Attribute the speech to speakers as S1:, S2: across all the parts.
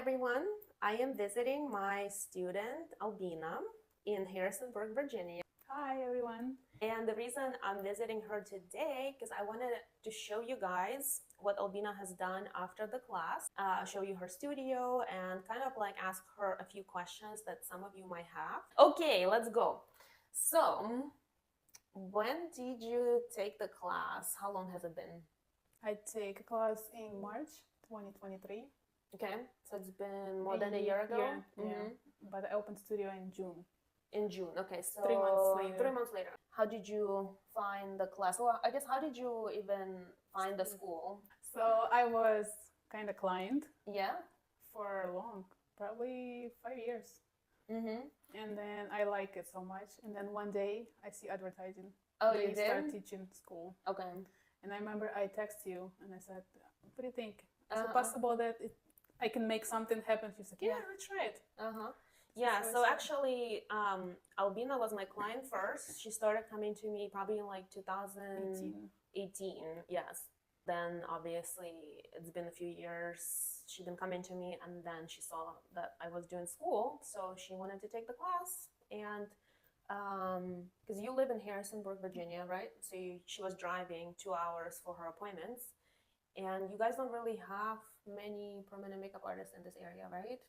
S1: everyone. I am visiting my student Albina in Harrisonburg, Virginia.
S2: Hi everyone.
S1: And the reason I'm visiting her today because I wanted to show you guys what Albina has done after the class, show you her studio and kind of like ask her a few questions that some of you might have. Okay, let's go. So, when did you take the class? How long has it been?
S2: I take a class in March 2023.
S1: Okay, so it's been more than a year ago?
S2: Yeah. But I opened studio in June.
S1: In June, okay, so
S2: 3 months later.
S1: 3 months later. How did you find the class? Well, I guess how did you even find the school?
S2: So I was kind of client
S1: Yeah?
S2: for long, probably 5 years.
S1: Mm-hmm.
S2: And then I like it so much. And then one day I see advertising.
S1: Oh,
S2: they
S1: you did?
S2: start teaching school.
S1: Okay.
S2: And I remember I text you and I said, what do you think? Is it possible that I can make something happen? She's like, yeah, let's try it.
S1: Uh-huh. Yeah, so actually, Albina was my client first. She started coming to me probably in like 2018, yes. Then obviously it's been a few years. She's been coming to me and then she saw that I was doing school. So she wanted to take the class. And because you live in Harrisonburg, Virginia, right? So she was driving 2 hours for her appointments. And you guys don't really have many permanent makeup artists in this area, right?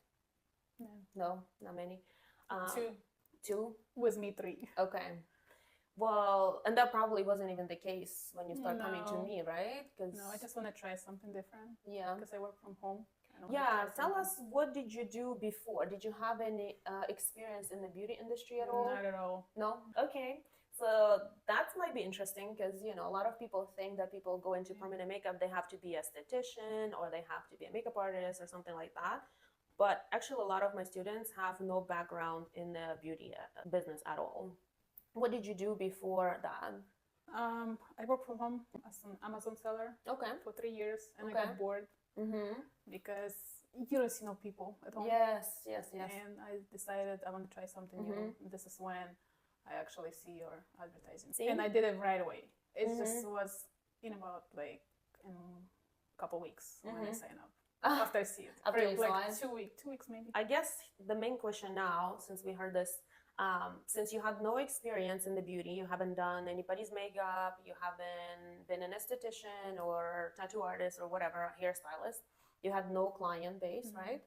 S1: No, not many. Two?
S2: With me, 3.
S1: Okay. Well, and that probably wasn't even the case when you start coming to me, right?
S2: No, I just want to try something different.
S1: Yeah.
S2: Because I work from home.
S1: Yeah, tell us, what did you do before? Did you have any experience in the beauty industry at all?
S2: Not at all.
S1: No? Okay. So that might be interesting because, you know, a lot of people think that people go into permanent makeup, they have to be a esthetician or they have to be a makeup artist or something like that. But actually, a lot of my students have no background in the beauty business at all. What did you do before that?
S2: I worked from home as an Amazon seller for 3 years, and I got bored because you don't see no people at home.
S1: Yes.
S2: And I decided I want to try something new. This is when I actually see your advertising. And I did it right away. It just was in about like in a couple weeks when I sign up. After I see it.
S1: After you
S2: like 2 weeks maybe.
S1: I guess the main question now, since we heard this, since you had no experience in the beauty, you haven't done anybody's makeup, you haven't been an esthetician or tattoo artist or whatever, a hairstylist, you had no client base, right?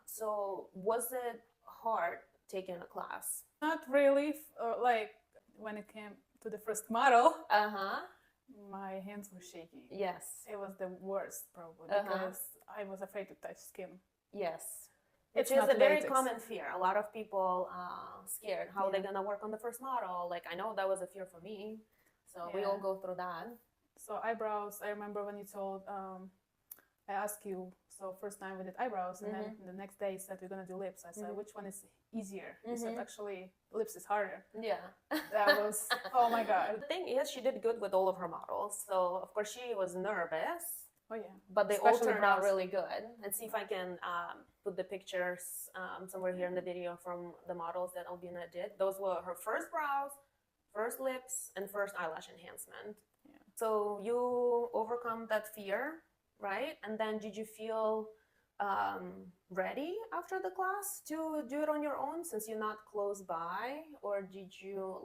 S1: So was it hard taking a class?
S2: Not really. Like when it came to the first model, my hands were shaky.
S1: Yes.
S2: It was the worst probably because I was afraid to touch skin.
S1: Yes. Which is a very common fear. A lot of people scared how they're gonna work on the first model. Like, I know that was a fear for me. So we all go through that.
S2: So eyebrows, I remember when you told, I asked you, so first time we did eyebrows, and then the next day you said we're gonna do lips. I said, which one is easier? You said, actually, lips is harder.
S1: Yeah.
S2: That was, oh my God.
S1: The thing is, she did good with all of her models. So, of course, she was nervous.
S2: Oh, yeah.
S1: But they all turned out really good. And see if I can put the pictures somewhere here in the video from the models that Albina did. Those were her first brows, first lips, and first eyelash enhancement.
S2: Yeah.
S1: So you overcome that fear, right? And then did you feel ready after the class to do it on your own since you're not close by? Or did you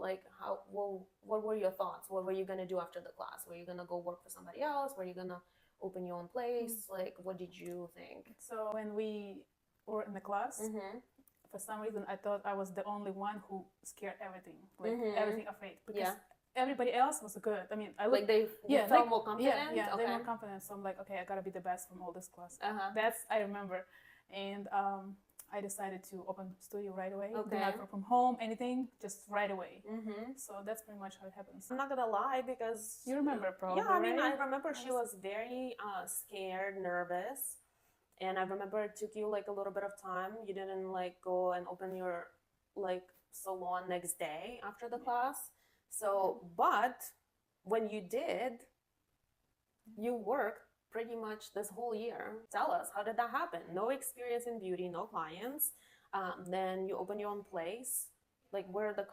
S1: what were your thoughts? What were you going to do after the class? Were you going to go work for somebody else? Were you going to open your own place? Like, what did you think?
S2: So when we were in the class, for some reason I thought I was the only one who scared everything, like everything afraid, because everybody else was good. I mean, I looked,
S1: like they felt more confident.
S2: Yeah, they were confident. So I'm like, okay, I gotta be the best from all this class. That's I remember, and I decided to open studio right away. Do not work from home, anything, just right away. So that's pretty much how it happens.
S1: I'm not gonna lie, because
S2: you remember probably.
S1: Yeah, I mean, I remember she was very scared, nervous, and I remember it took you like a little bit of time. You didn't like go and open your like salon next day after the class. So, but when you did, you worked pretty much this whole year. Tell us, how did that happen? No experience in beauty, no clients. Then you open your own place. like where the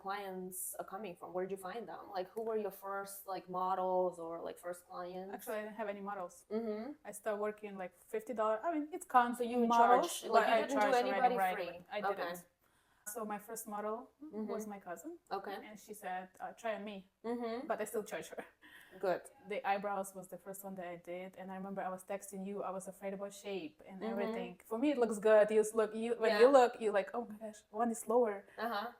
S1: clients are coming from? Where did you find them? Like who were your first like models or like first clients?
S2: Actually, I didn't have any models. I started working like $50. I mean, it counts.
S1: So you
S2: models,
S1: charge, like you didn't do anybody
S2: right
S1: free.
S2: away. I didn't. So my first model was my cousin.
S1: Okay.
S2: And she said, try on me. But I still charge her.
S1: Good.
S2: The eyebrows was the first one that I did, and I remember I was texting you. I was afraid about shape and everything. For me, it looks good. When you look, you're like, oh my gosh, one is lower.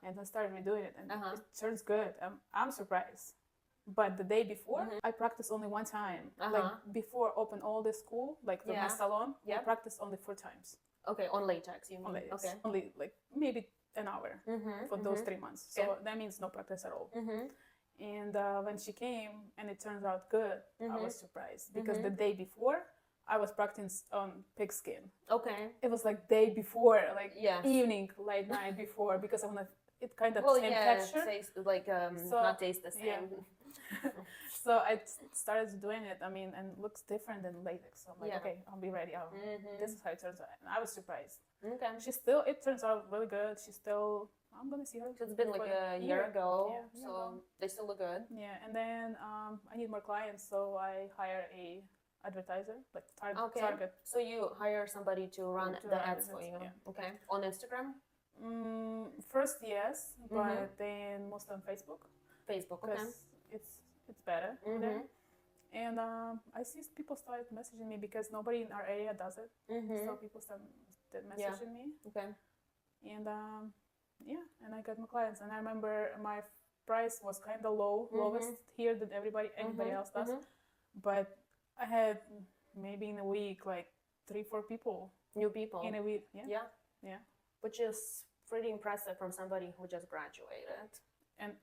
S2: And I started redoing it, and it turns good. I'm surprised. But the day before, I practiced only one time. Like before open all the school, like my salon, I practiced only 4 times.
S1: Okay, on latex, you mean?
S2: On latex.
S1: Okay.
S2: Only like maybe an hour for those 3 months. So that means no practice at all. And when she came and it turns out good, I was surprised because the day before I was practicing on pig skin.
S1: Okay.
S2: It was like day before, like evening, late night before, because I want it kind of same texture.
S1: Taste, like not taste the same.
S2: Yeah. So I started doing it. I mean, and it looks different than latex. So I'm like, okay, I'll be ready. This is how it turns out. And I was surprised. Okay. It turns out really good. I'm gonna see her.
S1: So it's been like a year ago, so they still look good.
S2: Yeah, and then I need more clients, so I hire a advertiser, like target.
S1: So you hire somebody to run the ads for you. Yeah. Okay. On Instagram?
S2: First, yes, but then mostly on Facebook.
S1: Facebook, okay.
S2: Because it's better there. And I see people started messaging me because nobody in our area does it. So people started messaging me. Okay. And and I got my clients. And I remember my price was kind of lowest here than anybody else does. But I had maybe in a week like 3-4 people.
S1: New people.
S2: In a week,
S1: yeah. Which is pretty impressive from somebody who just graduated.
S2: And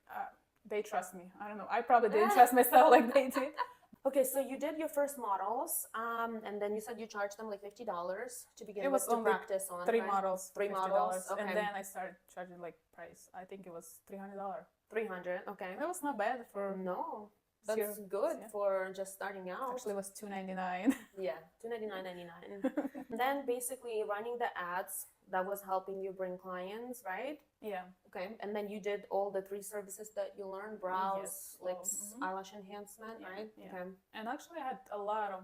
S2: they trust me. I don't know. I probably didn't trust myself like they did.
S1: Okay, so you did your first models, and then you said you charged them like $50 to begin
S2: it was
S1: with to practice on.
S2: 3 models.
S1: 3 models. Okay.
S2: And then I started charging like price. I think it was $300.
S1: $300. Okay.
S2: That was not bad for.
S1: No. That's good for just starting out.
S2: Actually, it was $299.
S1: Yeah, $299.99. Then basically running the ads, that was helping you bring clients, right?
S2: Yeah.
S1: Okay. And then you did all the 3 services that you learned: brows, lips, eyelash enhancement, right?
S2: Yeah.
S1: Okay.
S2: And actually, I had a lot of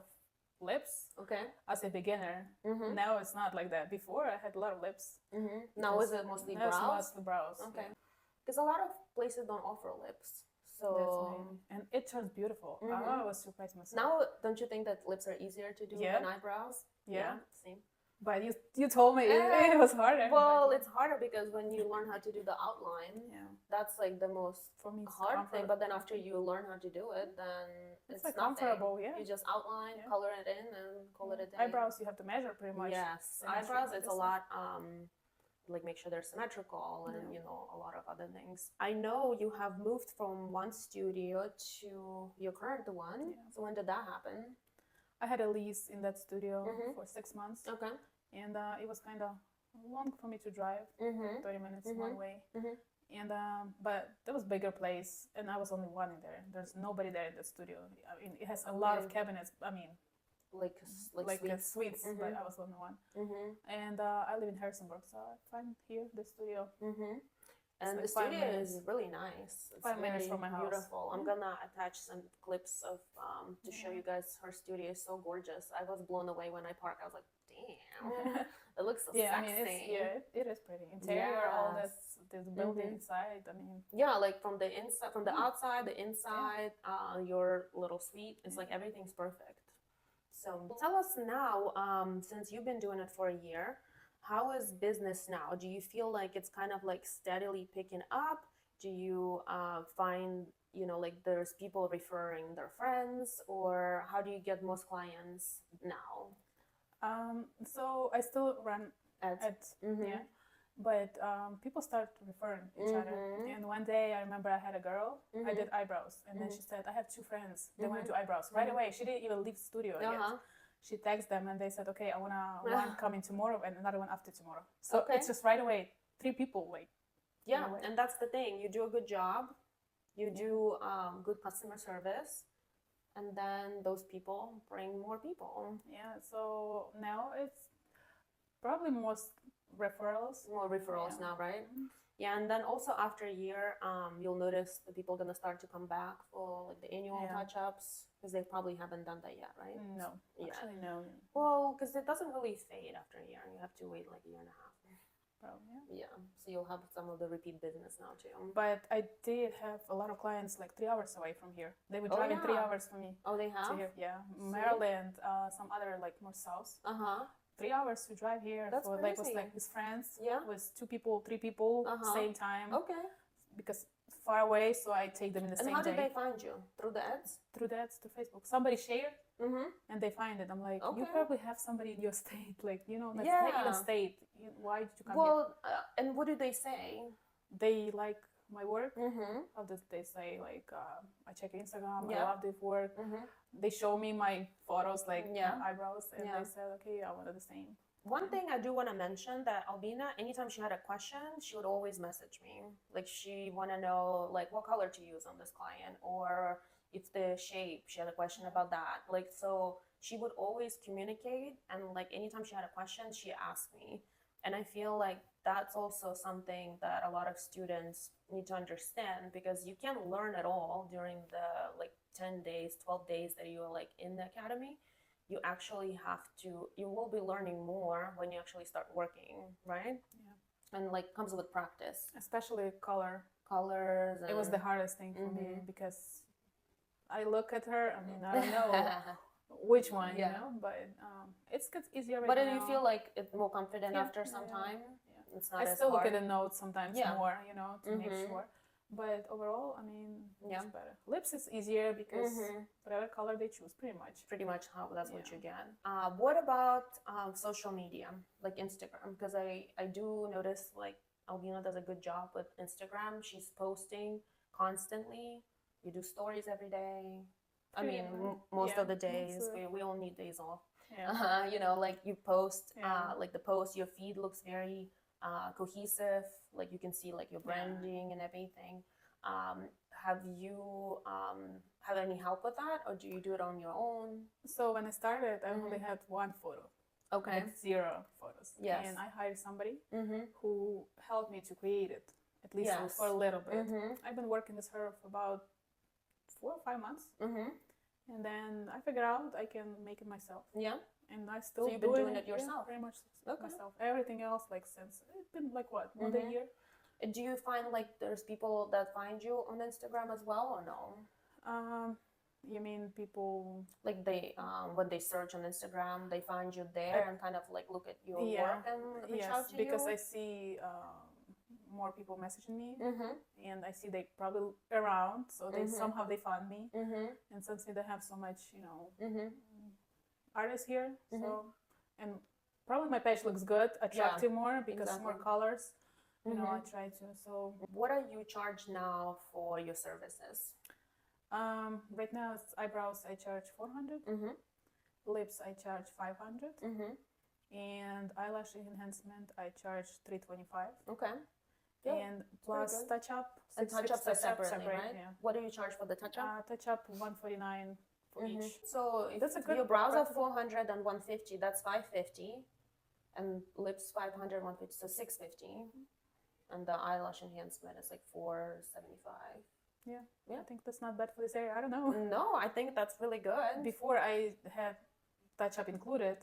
S2: lips.
S1: Okay.
S2: As a beginner. Now it's not like that. Before, I had a lot of lips.
S1: Now is it mostly brows?
S2: Now it's mostly brows.
S1: Okay. Because a lot of places don't offer lips. So
S2: and it turns beautiful. I was surprised myself.
S1: Now, don't you think that lips are easier to do than eyebrows?
S2: Yeah.
S1: Same.
S2: But you told me it was harder.
S1: Well, it's harder because when you learn how to do the outline, that's like the most hard thing. But then after you learn how to do it, then it's
S2: like
S1: nothing.
S2: Comfortable. Yeah.
S1: You just outline, color it in, and call it a day.
S2: Eyebrows, you have to measure pretty much.
S1: Yes, eyebrows, it's a lot. Like make sure they're symmetrical and a lot of other things. I know you have moved from one studio to your current one. So when did that happen?
S2: I had a lease in that studio for 6 months. Okay. And it was kind of long for me to drive, 30 minutes one way. And but there was a bigger place, and I was only one in there. There's nobody there in the studio. I mean, it has a lot of cabinets. I mean, like suites, but I was only one. And I live in Harrisonburg, so I find here the studio.
S1: And the studio is really nice. It's
S2: 5 minutes from my house.
S1: Beautiful. I'm gonna attach some clips of to show you guys. Her studio is so gorgeous. I was blown away when I parked. I was like, damn, it looks so sexy.
S2: I mean, it is pretty. Interior, all this building inside. I mean,
S1: like from the inside, from the outside, the inside, your little suite. It's like everything's perfect. So tell us now, since you've been doing it for a year, how is business now? Do you feel like it's kind of like steadily picking up? Do you find, like there's people referring their friends, or how do you get most clients now?
S2: So I still run ads, but people start referring each other. And one day I remember I had a girl, I did eyebrows, and then she said, I have 2 friends, they want to do eyebrows. Right away, she didn't even leave the studio yet. She texted them and they said, okay, I want one coming tomorrow and another one after tomorrow. So it's just right away, 3 people like.
S1: Yeah, and that's the thing. You do a good job, you do good customer service, and then those people bring more people.
S2: Yeah, so now it's probably referrals.
S1: More referrals now, right? Yeah, and then also after a year, you'll notice the people gonna start to come back for like the annual touch-ups because they probably haven't done that yet, right?
S2: No, actually no.
S1: Well, because it doesn't really fade after a year. You have to wait like a year and a half.
S2: Probably,
S1: yeah. So you'll have some of the repeat business now too.
S2: But I did have a lot of clients like 3 hours away from here. They would drive in 3 hours for me.
S1: Oh, they have?
S2: To here. Yeah, Maryland, some other like more south. 3 hours to drive here.
S1: That's
S2: for
S1: crazy.
S2: Like with like his friends.
S1: Yeah.
S2: With 2 people, 3 people, same time.
S1: Okay.
S2: Because far away, so I take them in the same day.
S1: And how did they find you? Through the ads?
S2: Through the ads to Facebook. Somebody shared, and they find it. I'm like, you probably have somebody in your state, like, you know, that's not even state. Why did you come here?
S1: Well, and what did they say?
S2: They like my work. How did they say? Like, I check Instagram. I love this work. They show me my photos, like eyebrows, and they said, okay, I wanted the same.
S1: One thing I do want to mention that Albina, anytime she had a question, she would always message me. Like she want to know like what color to use on this client, or if the shape, she had a question about that. Like, so she would always communicate, and like anytime she had a question, she asked me. And I feel like that's also something that a lot of students need to understand, because you can't learn at all during the like 10 days, 12 days that you are like in the academy. You actually have to, you will be learning more when you actually start working, right? Yeah. And like comes with practice.
S2: Especially
S1: colors.
S2: It was the hardest thing for me, because I look at her, I mean, I don't know which one, you know, but it gets easier right now.
S1: But do you feel like it's more confident after some time?
S2: Yeah. It's not I still look at the notes sometimes more, you know, to make sure. But overall, I mean, it's better. Lips is easier because whatever color they choose, pretty much how that's what you get. What about
S1: social media, like Instagram? Because I do notice like Albina does a good job with Instagram. She's posting constantly. You do stories every day. I mean, most of the days. We all need days off. Yeah. You know, like you post, like the post, your feed looks very cohesive. Like you can see like your branding and everything. Have you had any help with that, or do you do it on your own?
S2: So when I started, I only had 1 photo.
S1: Okay.
S2: Like 0 photos.
S1: Yes.
S2: And I hired somebody who helped me to create it, at least for a little bit. I've been working with her for about 4 or 5 months. And then I figured out I can make it myself.
S1: Yeah.
S2: And I still
S1: you've been doing it yourself?
S2: Pretty much myself. Everything else, like since it's been like what, more than a year.
S1: Do you find like there's people that find you on Instagram as well, or no?
S2: You mean people
S1: like they when they search on Instagram, they find you there and kind of like look at your work and reach out to you?
S2: Because I see more people messaging me, and I see they probably around, so they somehow they found me, and since they have so much, you know, artists here, so, and probably my page looks good, attractive more, because more colors, you know, I try to. So
S1: what are you charged now for your services?
S2: Right now it's eyebrows I charge 400, lips I charge 500, and eyelash enhancement I charge 325.
S1: Okay.
S2: Yep. And plus touch-up.
S1: And touch-ups are separate, right? Yeah. What do you charge for the touch-up?
S2: Touch-up 149 for each.
S1: So if that's a good, your brows are 400 and 150, that's 550. And lips 500, 150, so 650. And the eyelash enhancement is like 475.
S2: Yeah. I think that's not bad for this area. I don't know.
S1: No, I think that's really good.
S2: Before I had touch-up included,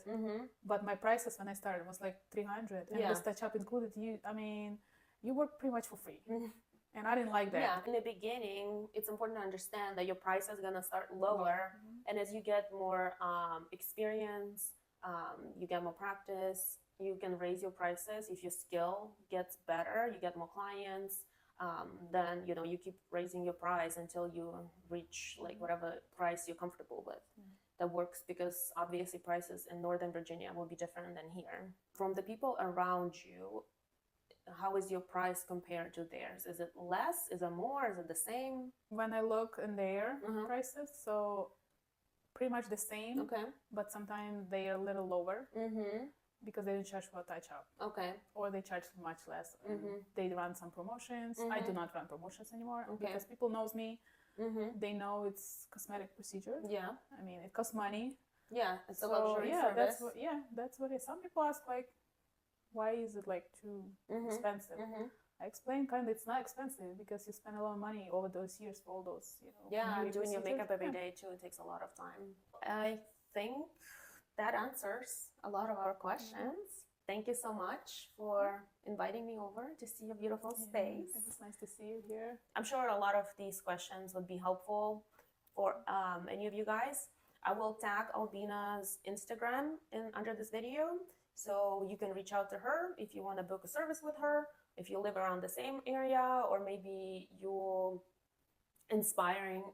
S2: but my prices when I started was like 300. And this touch-up included, you work pretty much for free. And I didn't like that.
S1: Yeah, in the beginning, it's important to understand that your price is going to start lower. And as you get more experience, you get more practice, you can raise your prices. If your skill gets better, you get more clients, then, you know, you keep raising your price until you reach like whatever price you're comfortable with. That works, because obviously prices in Northern Virginia will be different than here. From the people around you, how is your price compared to theirs? Is it less? Is it more? Is it the same?
S2: When I look in their prices, so pretty much the same. Okay. But sometimes they are a little lower because they don't charge for touch-up. Okay. Or they charge much less. They run some promotions. I do not run promotions anymore because people knows me. They know it's cosmetic procedure. Yeah. I mean, it costs money.
S1: Yeah, it's a luxury service.
S2: That's what it is. Some people ask like, why is it like too expensive? I explained kind of it's not expensive because you spend a lot of money over those years for all those, you know.
S1: Yeah, doing your makeup every day too, it takes a lot of time. I think that answers a lot of our questions. Thank you so much for inviting me over to see your beautiful space.
S2: It was nice to see you here.
S1: I'm sure a lot of these questions would be helpful for any of you guys. I will tag Albina's Instagram under this video, so you can reach out to her if you want to book a service with her, if you live around the same area, or maybe you're inspiring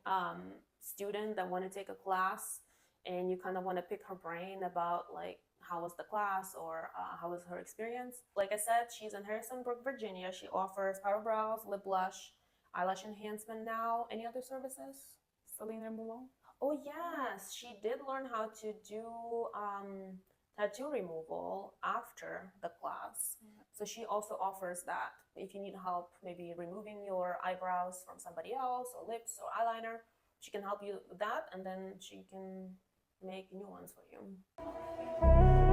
S1: student that want to take a class and you kind of want to pick her brain about like how was the class or how was her experience. Like I said, she's in Harrisonburg, Virginia. She offers power brows, lip blush, eyelash enhancement now. Any other services?
S2: Saline removal?
S1: Oh yes, she did learn how to do tattoo removal after the class. So she also offers that. If you need help maybe removing your eyebrows from somebody else or lips or eyeliner, she can help you with that, and then she can make new ones for you.